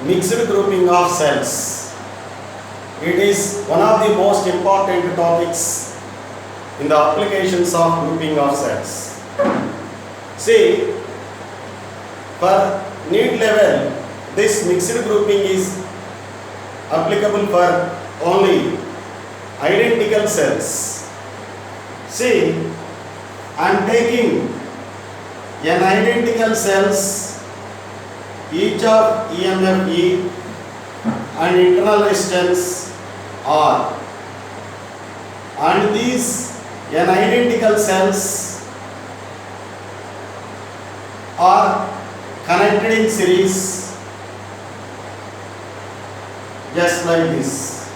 mixed grouping of cells. It is one of the most important topics in the applications of grouping of cells. See, for need level, this mixed grouping is applicable for only identical cells. See, I am taking an identical cells, each of EMF E and internal resistance R, and these n identical cells are connected in series just like this.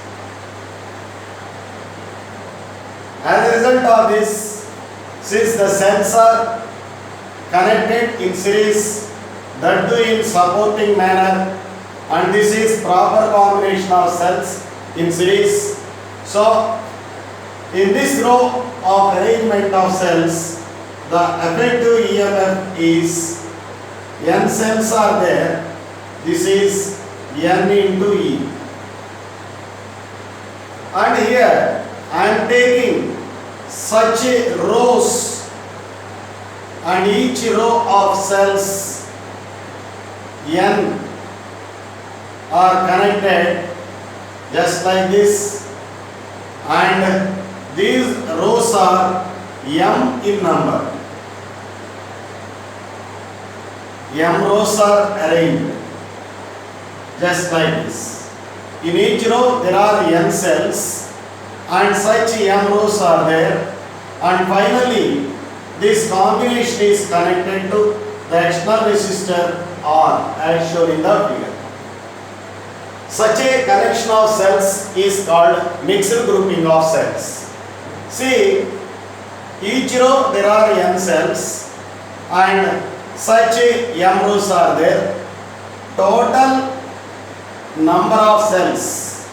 As a result of this, since the cells are connected in series, that too in supporting manner, and this is proper combination of cells in series. So, in this row of arrangement of cells, the effective EMF is n cells are there. This is n into E. And here I am taking such rows, and each row of cells n are connected just like this, and these rows are m in number. M rows are arranged just like this. In each row there are n cells, and such m rows are there, and finally this combination is connected to the external resistor R as shown in the figure. Such a connection of cells is called mixed grouping of cells. See, each row there are n cells, and such m rows are there. Total number of cells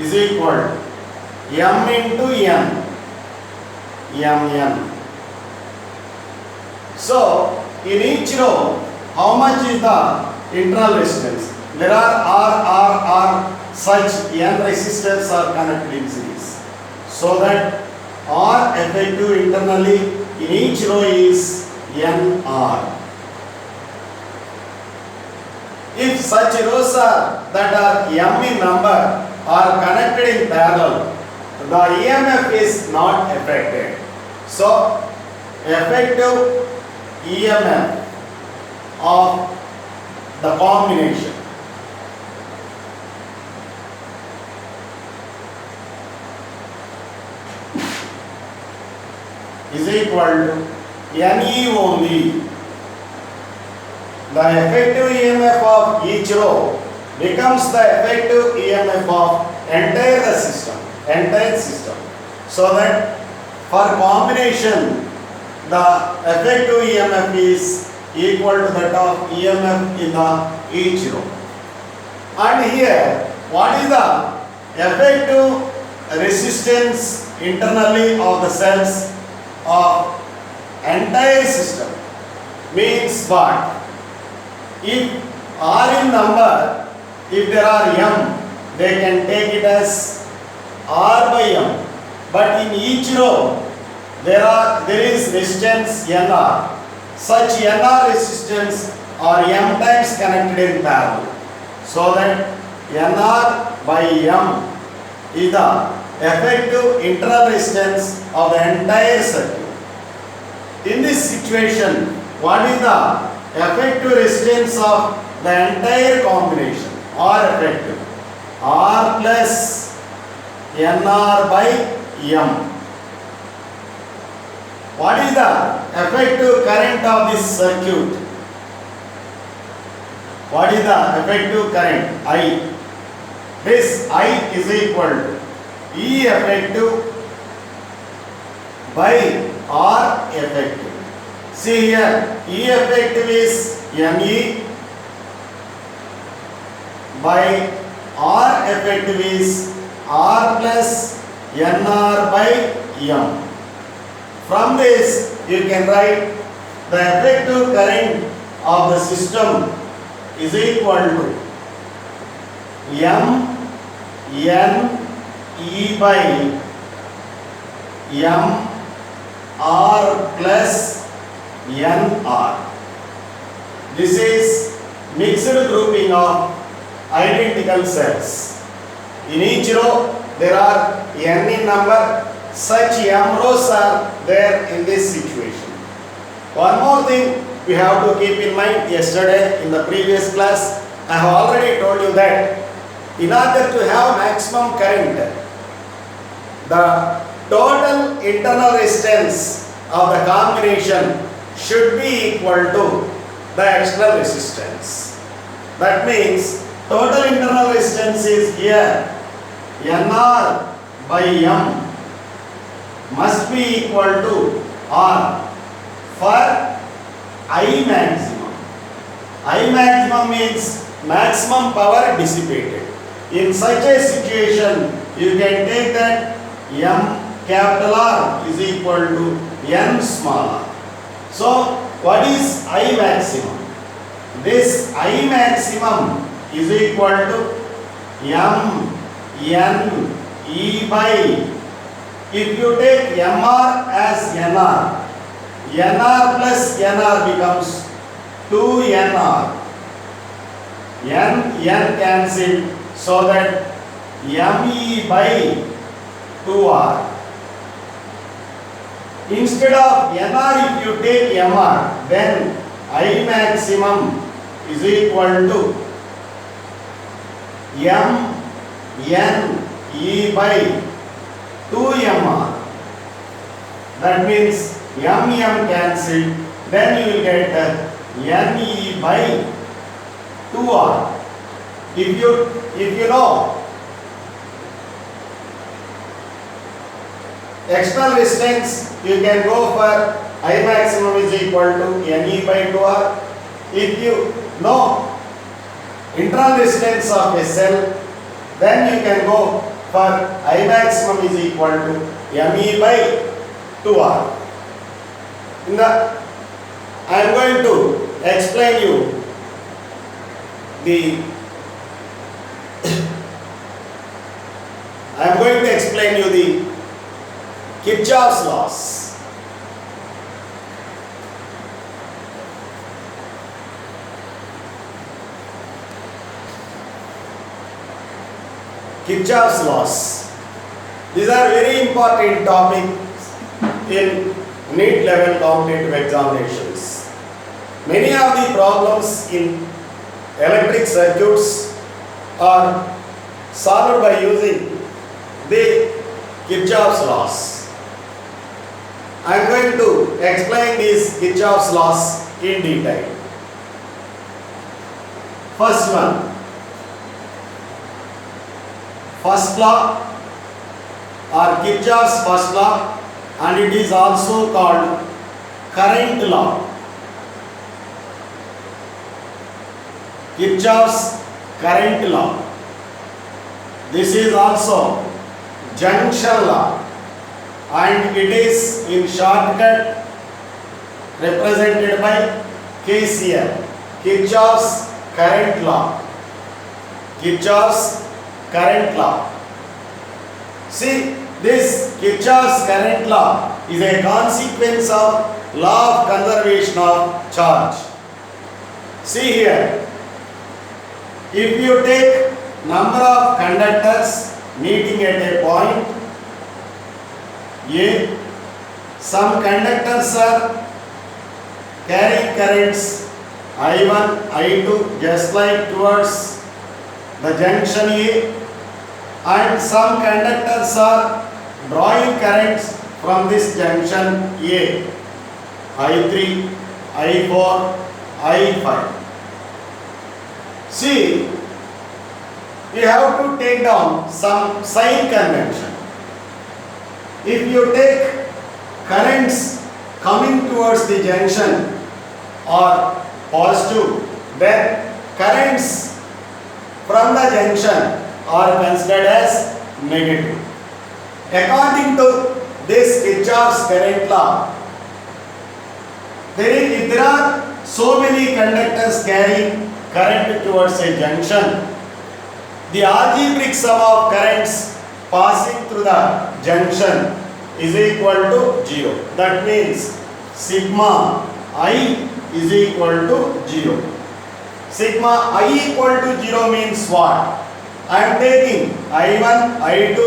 is equal to m into n, mn. So, in each row, how much is the internal resistance? There are such n resistors are connected in series, so that R effective internally in each row is NR. If such rows that are m in number are connected in parallel, the EMF is not affected. So, effective EMF of the combination is equal to NE only. The effective EMF of each row becomes the effective EMF of entire system. So that for combination, the effective EMF is equal to that of EMF in the each row. And here, what is the effective resistance internally of the cells of entire system? Means what? If R in number, if there are m, they can take it as R by m. But in each row, there is resistance NR. Such NR resistance are m times connected in parallel. So that NR by m is the effective internal resistance of the entire circuit. In this situation, what is the effective resistance of the entire combination? R effective. R plus NR by M. What is the effective current of this circuit? What is the effective current? I. This I is equal to E effective by R effective. See here, E effective is ME by R effective is R plus NR by M. From this, you can write the effective current of the system is equal to M N E by M R plus N R. This is mixed grouping of identical cells. In each row there are n in number. Such m rows are there in this situation. One more thing we have to keep in mind. Yesterday in the previous class I have already told you that in order to have maximum current, the total internal resistance of the combination should be equal to the external resistance. That means total internal resistance is here NR by M must be equal to R for I maximum. I maximum means maximum power dissipated. In such a situation, you can take that M capital R is equal to N small r. So, what is I maximum? This I maximum is equal to M N E by, if you take MR as NR, NR plus NR becomes 2NR. N cancelled, so that ME by 2R. Instead of NR, if you take MR, then I maximum is equal to M N E by 2MR. That means M cancelled, then you will get NE by 2R. If you know external resistance, you can go for I maximum is equal to NE by 2R. If you know internal resistance of a cell, then you can go for I maximum is equal to ME by 2R. I am going to explain you the Kirchhoff's laws. Kirchhoff's laws. These are very important topics in NEET level competitive examinations. Many of the problems in electric circuits are solved by using the Kirchhoff's laws. I am going to explain these Kirchhoff's laws in detail. First one, first law or Kirchhoff's first law, and it is also called current law. Kirchhoff's current law. This is also junction law, and it is in shortcut represented by KCL, Kirchhoff's current law. Kirchhoff's current law. See, this Kirchhoff's current law is a consequence of law of conservation of charge. See here, if you take number of conductors meeting at a point A, some conductors are carrying currents I1, I2 just like towards the junction A, and some conductors are drawing currents from this junction A, I3, I4, I5. See, we have to take down some sign convention. If you take currents coming towards the junction are positive, then currents from the junction are considered as negative. According to this Kirchhoff's current law, if so many conductors carrying current towards a junction, the algebraic sum of currents passing through the junction is equal to 0. That means sigma I is equal to 0. Sigma I equal to 0 means what? I am taking I1, I2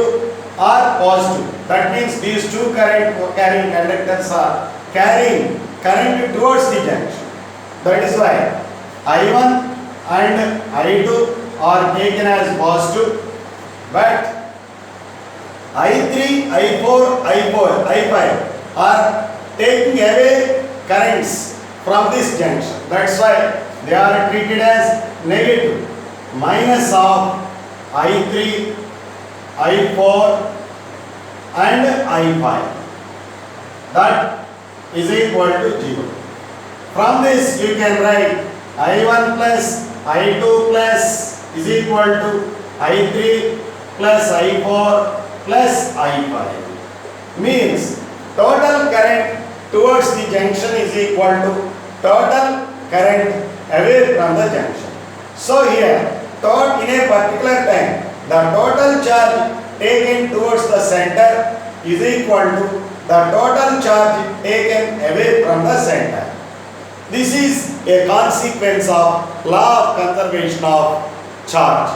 are positive. That means these two current carrying conductors are carrying current towards the junction. That is why I1 and I2 are taken as positive, but I3, I4, I5 are taking away currents from this junction. That's why they are treated as negative. Minus of I3, I4 and I5. That is equal to 0. From this you can write I1 plus I2 plus is equal to I3 plus I4 plus I5. Means total current towards the junction is equal to total current away from the junction. So here, in a particular time, the total charge taken towards the center is equal to the total charge taken away from the center. This is a consequence of law of conservation of charge.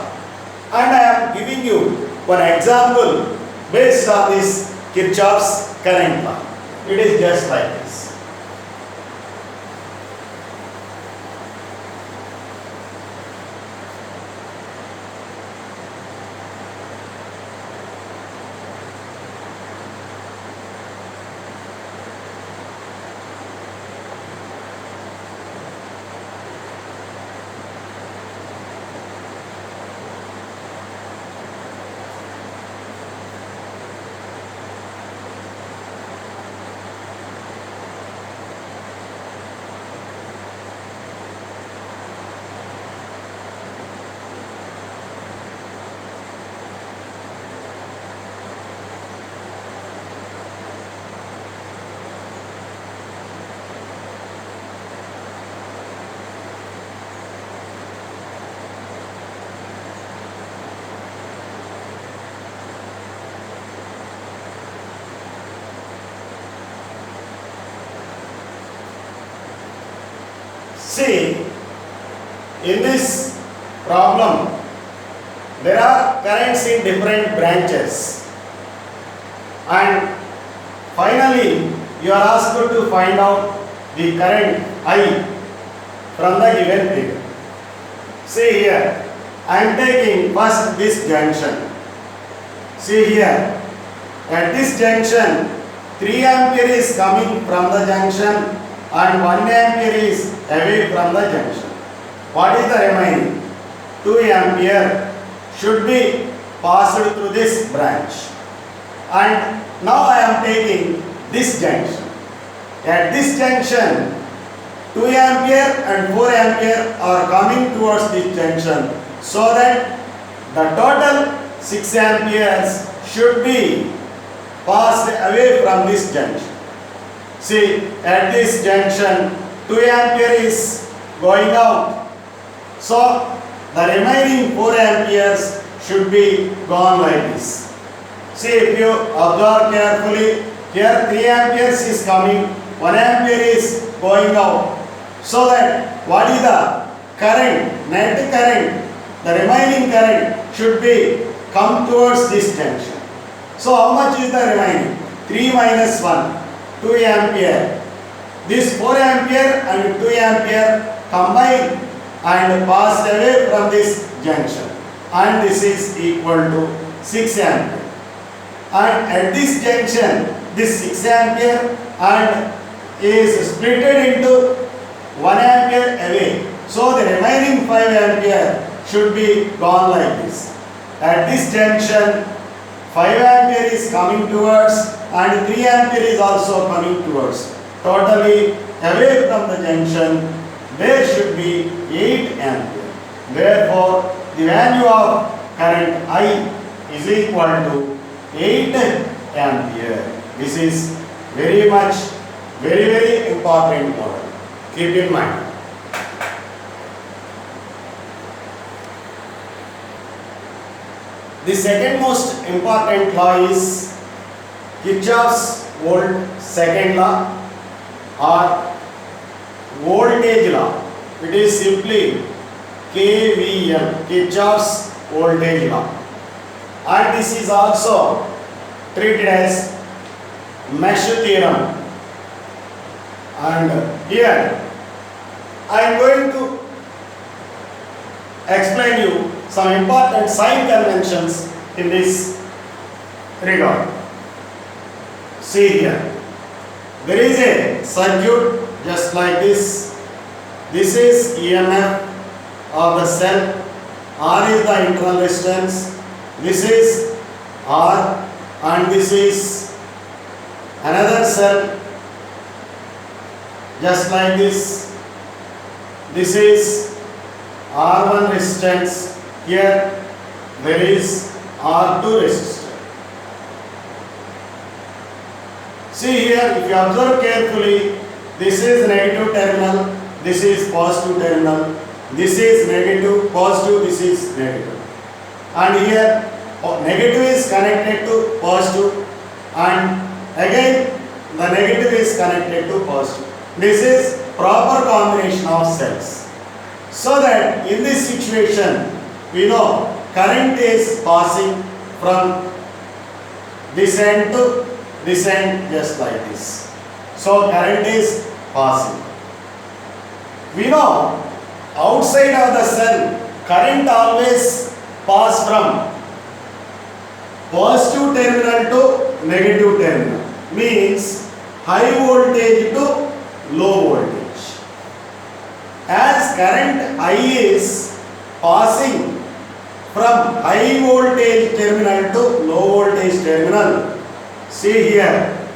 And I am giving you one example based on this Kirchhoff's current law. It is just like this. See, in this problem, there are currents in different branches, and finally you are asked to find out the current I from the given figure. See here, I am taking first this junction. See here, at this junction, 3 ampere is coming from the junction and 1 ampere is away from the junction. What is the remaining? 2 ampere should be passed through this branch. And now I am taking this junction. At this junction, 2 ampere and 4 ampere are coming towards this junction, so that the total 6 amperes should be passed away from this junction. See, at this junction, 2 ampere is going out. So, the remaining 4 amperes should be gone like this. See, if you observe carefully, here 3 amperes is coming, 1 ampere is going out. So that what is the current, net current, the remaining current should be come towards this junction. So, how much is the remaining? 3 minus 1. 2 ampere. This 4 ampere and 2 ampere combine and pass away from this junction, and this is equal to 6 ampere. And at this junction, this 6 ampere and is splitted into 1 ampere away. So the remaining 5 ampere should be gone like this. At this junction, 5 ampere is coming towards and 3 ampere is also coming towards. Totally away from the junction, there should be 8 ampere. Therefore, the value of current I is equal to 8 ampere. This is very important model. Keep in mind. The second most important law is Kirchhoff's second law or voltage law. It is simply KVL, Kirchhoff's voltage law. And this is also treated as mesh theorem. And here I am going to explain you some important sign conventions in this regard. See here, there is a circuit just like this. This is EMF of the cell. R is the internal resistance. This is R, and this is another cell just like this. This is R1 resistance. Here there is R2 resistance. See here, if you observe carefully, this is negative terminal, this is positive terminal, this is negative, positive, this is negative. And here negative is connected to positive, and again the negative is connected to positive. This is proper combination of cells. So that in this situation, we know current is passing from this end to this end just like this. So current is passing. We know outside of the cell, current always pass from positive terminal to negative terminal. Means high voltage to low voltage. As current I is passing from high voltage terminal to low voltage terminal, see here,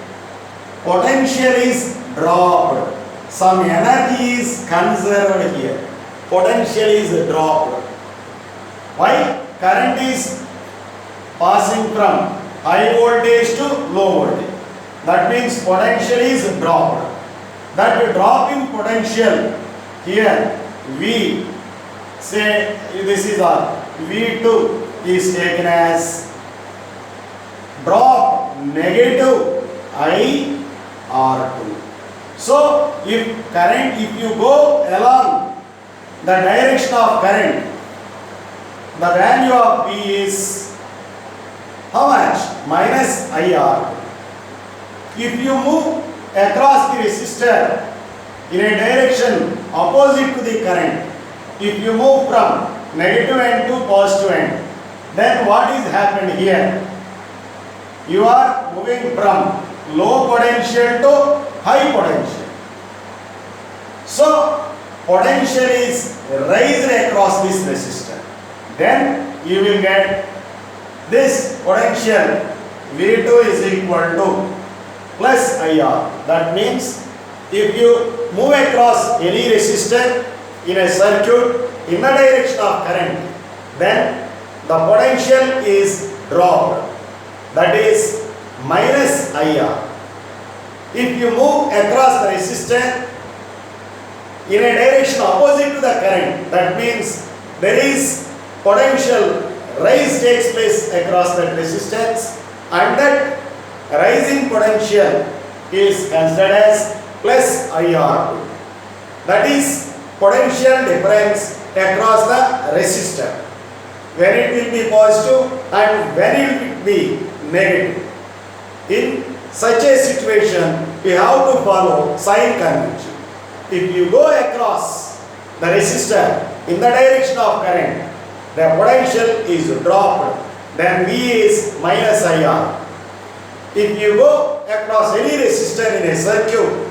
potential is dropped. Some energy is conserved here. Potential is dropped. Why? Current is passing from high voltage to low voltage. That means potential is dropped. That drop in potential here, V, say this is R, V2 is taken as drop negative I R2. So if you go along the direction of current, the value of P is how much? Minus IR. If you move across the resistor in a direction opposite to the current, if you move from negative end to positive end, then what is happened here? You are moving from low potential to high potential. So potential is raised across this resistor. Then you will get this potential V2 is equal to plus IR. That means if you move across any resistor in a circuit in the direction of current, then the potential is dropped. That is minus IR. If you move across the resistor in a direction opposite to the current, that means there is potential rise takes place across that resistance, and that rising potential is considered as plus IR2. That is potential difference across the resistor, when it will be positive and when it will be negative. In such a situation, we have to follow sign convention. If you go across the resistor in the direction of current, the potential is dropped, then V is minus IR. If you go across any resistor in a circuit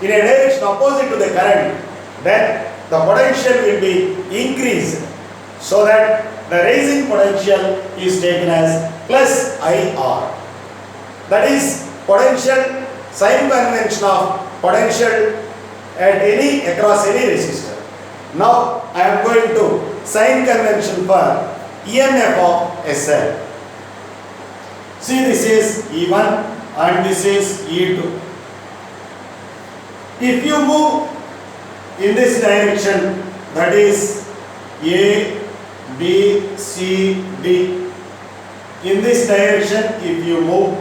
in a direction opposite to the current, then the potential will be increased, so that the rising potential is taken as plus IR. That is potential sign convention of potential at any across any resistor. Now I am going to sign convention for EMF of a cell. See, this is E1 and this is E2. If you move in this direction, that is A, B, C, D, in this direction, if you move,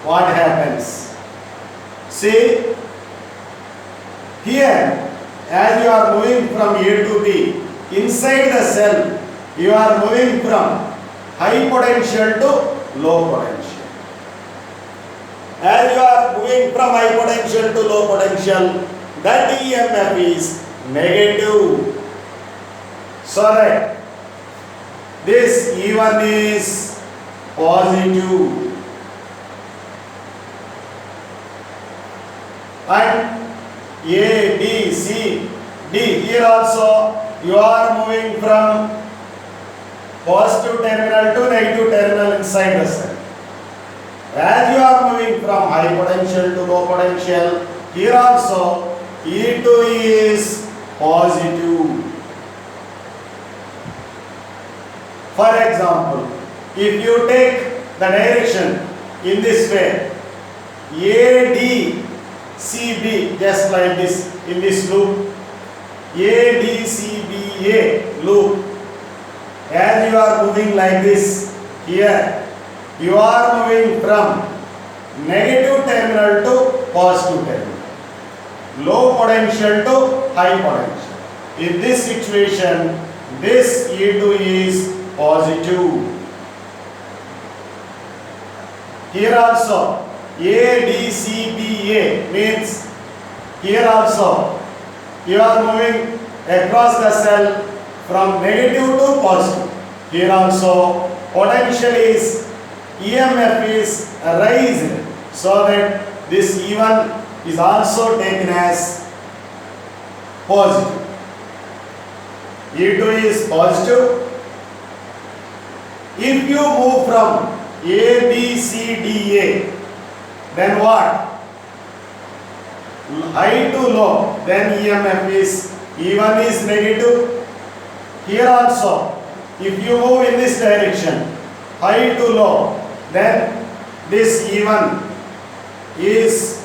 what happens? See, here, as you are moving from A to B, inside the cell, you are moving from high potential to low potential. As you are moving from high potential to low potential, that EMF is negative. So that this E1 is positive. And A, B, C, D, here also you are moving from positive terminal to negative terminal inside the cell. As you are moving from high potential to low potential, here also E2 is positive. For example, if you take the direction in this way, ADCB, just like this, in this loop, ADCBA loop, as you are moving like this, here, you are moving from negative terminal to positive terminal, low potential to high potential. In this situation, this E2 is positive. Here also, ADCBA means here also you are moving across the cell from negative to positive. Here also potential is EMF is raised, so that this E1 is also taken as positive. E2 is positive. If you move from A, B, C, D, A, then what? High to low, then EMF is E1 is negative. Here also, if you move in this direction, high to low, then this E1 is